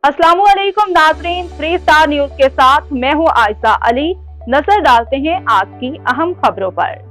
अस्सलामुअलैकुम नाज़रीन, 3 star news के साथ मैं हूं आयशा अली। नजर डालते हैं आज की अहम खबरों पर।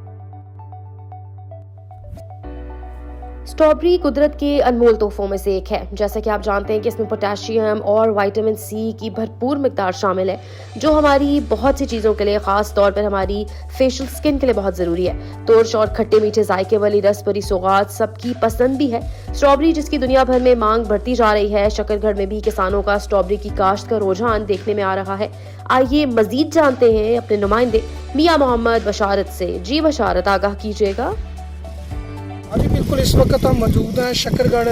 स्ट्रॉबेरी कुदरत के अनमोल तोहफों में से एक है। जैसा कि आप जानते हैं कि इसमें पोटेशियम और विटामिन सी की भरपूर मिकदार शामिल है, जो हमारी बहुत सी चीज़ों के लिए, खास तौर पर हमारी फेशियल स्किन के लिए बहुत ज़रूरी है। तुर्श और खट्टे मीठे जायके वाली रस भरी सौगात सबकी पसंद भी है। स्ट्रॉबेरी जिसकी दुनिया भर में मांग बढ़ती जा रही है, शकरगढ़ में भी किसानों का स्ट्रॉबेरी की काश्त का रुझान देखने में आ रहा है। आइए मजीद जानते हैं अपने नुमाइंदे मियां मोहम्मद बशारत से। जी बशारत, आगाह कीजिएगा। हाँ जी बिल्कुल, इस वक्त हम मौजूद हैं शकरगढ़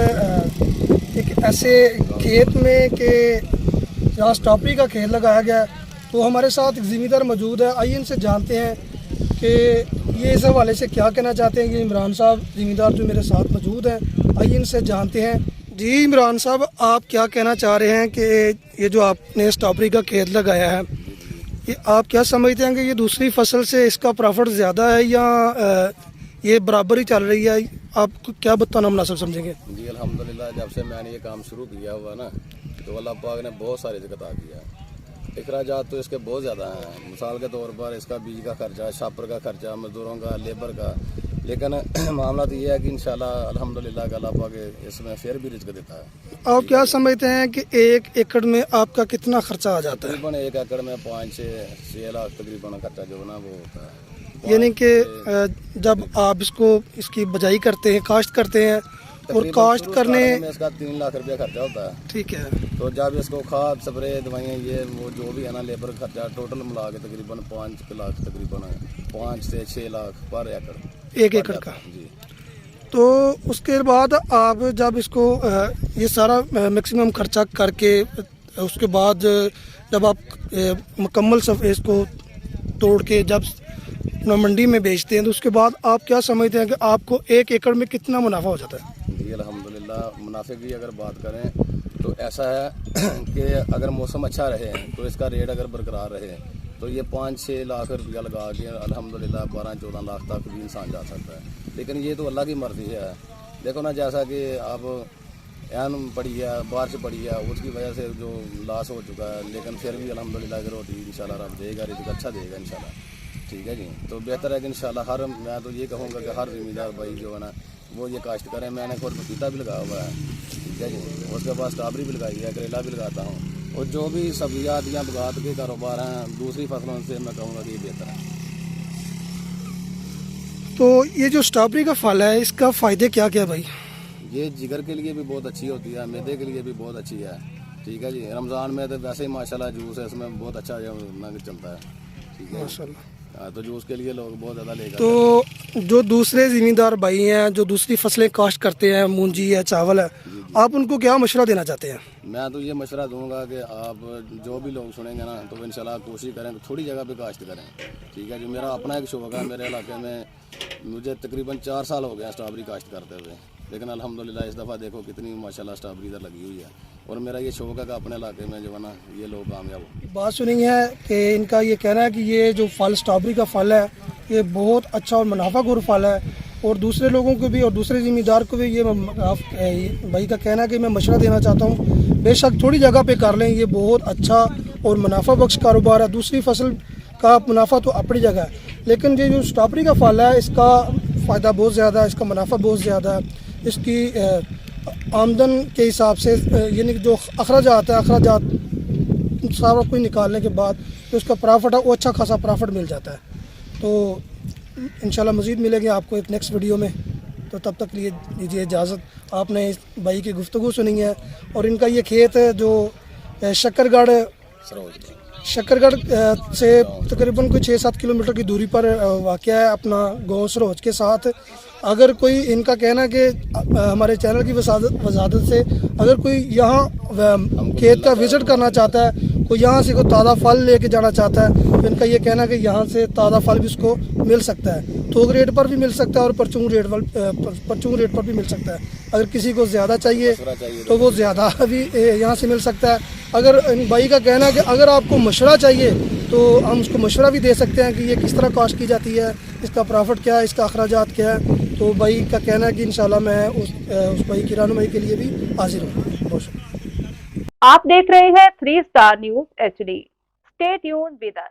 एक ऐसे खेत में कि जहाँ स्ट्रॉबेरी का खेत लगाया गया है। तो हमारे साथ एक ज़मींदार मौजूद है, आइए इनसे जानते हैं कि ये इस हवाले से क्या कहना चाहते हैं। कि इमरान साहब ज़मींदार जो मेरे साथ मौजूद हैं, आइए इनसे जानते हैं। जी इमरान साहब, आप क्या कहना चाह रहे हैं कि ये जो आपने स्ट्रॉबेरी का खेत लगाया है, ये आप क्या समझते हैं कि ये दूसरी फसल से इसका प्रॉफिट ज़्यादा है या ये बराबर ही चल रही है? आप क्या बताना मुनासिब समझेंगे? जी अल्हम्दुलिल्लाह, जब से मैंने ये काम शुरू किया हुआ ना, तो अल्लाह पाक ने बहुत सारे जगह अता किया। अखराजात तो इसके बहुत ज़्यादा हैं। मिसाल के तौर पर इसका बीज का खर्चा, शापर का खर्चा, मजदूरों का, लेबर का। लेकिन मामला तो ये है कि इंशाल्लाह अल्हम्दुलिल्लाह अल्लाह पाक इसमें फिर भी रिज़्क़ देता है। आप क्या समझते हैं कि 1 एकड़ में आपका कितना खर्चा आ जाता है? तकरीबन 1 एकड़ में 5 से 6 लाख तकरीबन खर्चा जो ना वो होता है। यानी कि जब आप इसकी बजाई करते हैं, काश्त करते हैं और काश्त करने में इसका 3 लाख रुपया खर्चा होता है। ठीक है। तो जब इसको खाद, स्प्रे, दवाइयाँ, ये वो जो भी है ना, लेबर खर्चा टोटल मिला के तकरीबन 5 लाख, तकरीबन 5 से 6 लाख पर एकड़, 1 एकड़ का। जी। तो उसके बाद आप जब इसको ये सारा मैक्सिमम खर्चा करके उसके बाद जब आप मुकम्मल सब इसको तोड़ के जब मंडी में बेचते हैं, तो उसके बाद आप क्या समझते हैं कि आपको 1 एकड़ में कितना मुनाफा हो जाता है? जी अल्हम्दुलिल्लाह, मुनाफे की अगर बात करें तो ऐसा है कि अगर मौसम अच्छा रहे तो इसका रेट अगर बरकरार रहे तो ये 5-6 लाख रुपया लगा के अल्हम्दुलिल्लाह 12-14 लाख तक भी इंसान जा सकता है। लेकिन ये तो अल्लाह की मर्ज़ी है। देखो ना, जैसा कि अब एन पड़ी है, बारिश पड़ी है, उसकी वजह से जो लॉस हो चुका है, लेकिन फिर भी अल्हम्दुलिल्लाह की रोटी इंशाल्लाह रब देगा, रिज़्क़ अच्छा देगा इंशाल्लाह। ठीक है जी। तो बेहतर है कि इंशाल्लाह मैं तो ये कहूँगा कि हर ज़मींदार भाई जो है ना वो ये काश्त करें। मैंने खुद पपीता भी लगाया हुआ है, ठीक है जी। उसके बाद स्ट्रॉबेरी भी लगाई है, करेला भी लगाता हूँ, और जो भी सब्जियात या बगात के कारोबार हैं दूसरी फसलों से, मैं कहूँगा कि ये बेहतर है। तो ये जो स्ट्रॉबेरी का फल है, इसका फ़ायदे क्या क्या भाई? ये जिगर के लिए भी बहुत अच्छी होती है, मैदे के लिए भी बहुत अच्छी है, ठीक है जी। रमज़ान में तो वैसे ही माशाल्लाह जूस है इसमें बहुत अच्छा चलता है, ठीक है माशाल्लाह। तो जूस के लिए लोग बहुत ज़्यादा लेकर। तो जो दूसरे ज़मींदार भाई हैं जो दूसरी फसलें काश्त करते हैं, मूंजी है, चावल है, आप उनको क्या मशवरा देना चाहते हैं? मैं तो ये मशवरा दूंगा कि आप जो भी लोग सुनेंगे ना, तो इंशाल्लाह कोशिश करें कि थोड़ी जगह पे काश्त करें, ठीक है जो मेरा अपना एक शौक है। मेरे इलाके में मुझे तकरीबन 4 साल हो गए स्ट्रॉबेरी काश्त करते हुए, लेकिन अल्हम्दुलिल्लाह इस दफ़ा देखो कितनी माशाल्लाह स्ट्रॉबेरी इधर लगी हुई है। और मेरा ये शौक है कि अपने इलाके में जो है ना ये लोग कामयाब हो। बात सुनी है कि इनका ये कहना है कि ये जो फल स्ट्रॉबेरी का फल है, ये बहुत अच्छा और मुनाफाखोर फल है, और दूसरे लोगों को भी और दूसरे ज़मींदार को भी ये भाई का कहना है कि मैं मशवरा देना चाहता हूँ, बेशक थोड़ी जगह पे कर लें, ये बहुत अच्छा और मुनाफा बख्श कारोबार है। दूसरी फसल का मुनाफा तो अपनी जगह है, लेकिन ये जो स्ट्रॉबेरी का फल है, इसका फ़ायदा बहुत ज़्यादा है, इसका मुनाफा बहुत ज़्यादा है। इसकी आमदन के हिसाब से यानी कि जो अखराजात है, अखराजात सारा कुछ निकालने के बाद जो उसका प्रॉफिट है वो अच्छा खासा प्रॉफिट मिल जाता है। तो इंशाल्लाह मज़ीद मिलेंगे आपको एक नेक्स्ट वीडियो में। तो तब तक लिए दीजिए इजाज़त। आपने इस भाई की गुफ्तगू सुनी है, और इनका ये खेत है जो शकरगढ़ से तकरीबन कोई 6-7 किलोमीटर की दूरी पर वाक़या है, अपना गाँव सरोज के साथ। अगर कोई, इनका कहना है कि हमारे चैनल की वजादत से अगर कोई यहाँ खेत का विज़िट करना चाहता है, कोई यहाँ से कोई ताज़ा फल लेके जाना चाहता है, तो इनका ये कहना है कि यहाँ से ताज़ा फल भी उसको मिल सकता है, थोक रेट पर भी मिल सकता है और परचून रेट पर भी मिल सकता है। अगर किसी को ज़्यादा चाहिए तो वो ज़्यादा भी यहाँ से मिल सकता है। अगर इन भाई का कहना है कि अगर आपको मशवरा चाहिए तो हम उसको मशवरा भी दे सकते हैं कि ये किस तरह काश्त की जाती है, इसका प्रॉफिट क्या है, इसका अखराजात क्या है। तो भाई का कहना है कि इंशाल्लाह मैं उस भाई की रहनुमाई के लिए भी हाजिर हूँ। बहुत शुक्रिया। आप देख रहे हैं 3 star news HD। Stay tune with us.